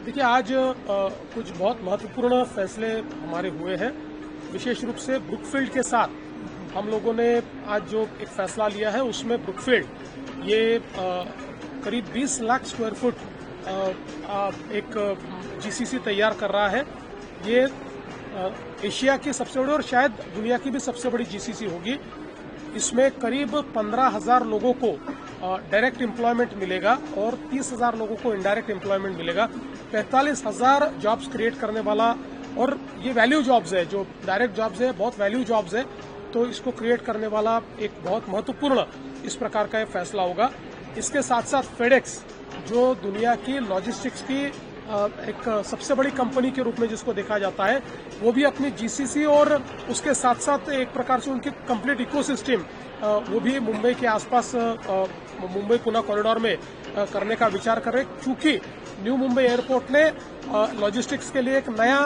देखिए आज कुछ बहुत महत्वपूर्ण फैसले हमारे हुए हैं। विशेष रूप से ब्रुकफील्ड के साथ हम लोगों ने आज जो एक फैसला लिया है उसमें ब्रुकफील्ड ये करीब 20 लाख स्क्वायर फुट एक जीसीसी तैयार कर रहा है। ये एशिया की सबसे बड़ी और शायद दुनिया की भी सबसे बड़ी जीसीसी होगी। इसमें करीब 15,000 लोगों को डायरेक्ट एम्प्लॉयमेंट मिलेगा और 30,000 लोगों को इनडायरेक्ट एम्प्लॉयमेंट मिलेगा। 45,000 जॉब्स क्रिएट करने वाला, और ये वैल्यू जॉब्स है, जो डायरेक्ट जॉब्स है बहुत वैल्यू जॉब्स है, तो इसको क्रिएट करने वाला एक बहुत महत्वपूर्ण इस प्रकार का एक फैसला होगा। इसके साथ साथ फेडेक्स, जो दुनिया की लॉजिस्टिक्स की एक सबसे बड़ी कंपनी के रूप में जिसको देखा जाता है, वो भी अपनी जीसीसी और उसके साथ साथ एक प्रकार से उनकी कंप्लीट इकोसिस्टम वो भी मुंबई के आसपास मुंबई पुणे कॉरिडोर में करने का विचार कर रहे हैं। चूंकि न्यू मुंबई एयरपोर्ट ने लॉजिस्टिक्स के लिए एक नया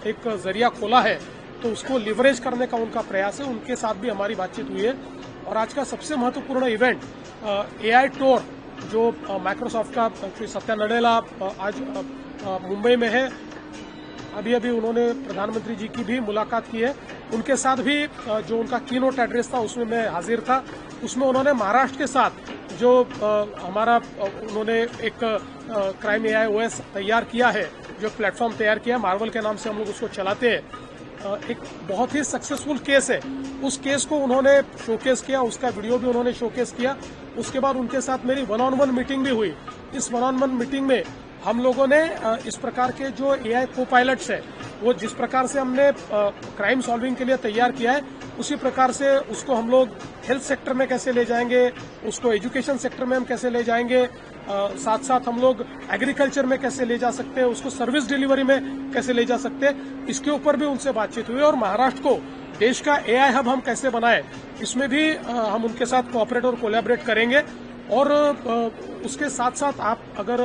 एक जरिया खोला है, तो उसको लिवरेज करने का उनका प्रयास है। उनके साथ भी हमारी बातचीत हुई है। और आज का सबसे महत्वपूर्ण इवेंट AI टूर, जो माइक्रोसॉफ्ट का श्री सत्या नडेला आज मुंबई में है। अभी उन्होंने प्रधानमंत्री जी की भी मुलाकात की है। उनके साथ भी जो उनका कीनोट एड्रेस था उसमें मैं हाजिर था। उसमें उन्होंने महाराष्ट्र के साथ जो हमारा उन्होंने एक क्राइम AI OS तैयार किया है, जो प्लेटफॉर्म तैयार किया है, मार्वल के नाम से हम लोग उसको चलाते हैं। एक बहुत ही सक्सेसफुल केस है। उस केस को उन्होंने शोकेस किया, उसका वीडियो भी उन्होंने शोकेस किया। उसके बाद उनके साथ मेरी 1-on-1 मीटिंग भी हुई। इस 1-on-1 मीटिंग में हम लोगों ने इस प्रकार के जो AI को पायलट्स है, वो जिस प्रकार से हमने क्राइम सॉल्विंग के लिए तैयार किया है, उसी प्रकार से उसको हम लोग हेल्थ सेक्टर में कैसे ले जाएंगे, उसको एजुकेशन सेक्टर में हम कैसे ले जाएंगे, साथ साथ हम लोग एग्रीकल्चर में कैसे ले जा सकते हैं, उसको सर्विस डिलीवरी में कैसे ले जा सकते हैं, इसके ऊपर भी उनसे बातचीत हुई। और महाराष्ट्र को देश का AI हब हम कैसे बनाए, इसमें भी हम उनके साथ कोऑपरेट और कोलैबोरेट करेंगे। और उसके साथ साथ आप अगर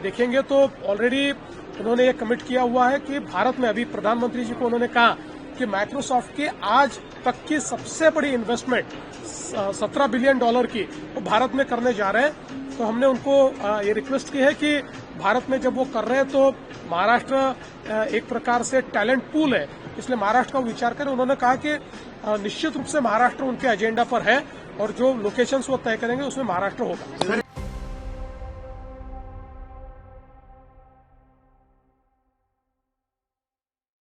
देखेंगे तो ऑलरेडी उन्होंने ये कमिट किया हुआ है कि भारत में, अभी प्रधानमंत्री जी को उन्होंने कहा कि माइक्रोसॉफ्ट की आज तक की सबसे बड़ी इन्वेस्टमेंट $17 बिलियन की वो भारत में करने जा रहे हैं। तो हमने उनको ये रिक्वेस्ट की है कि भारत में जब वो कर रहे हैं तो महाराष्ट्र एक प्रकार से टैलेंट पूल है, इसलिए महाराष्ट्र का विचार करें। उन्होंने कहा कि निश्चित रूप से महाराष्ट्र उनके एजेंडा पर है और जो लोकेशंस वो तय करेंगे उसमें महाराष्ट्र होगा।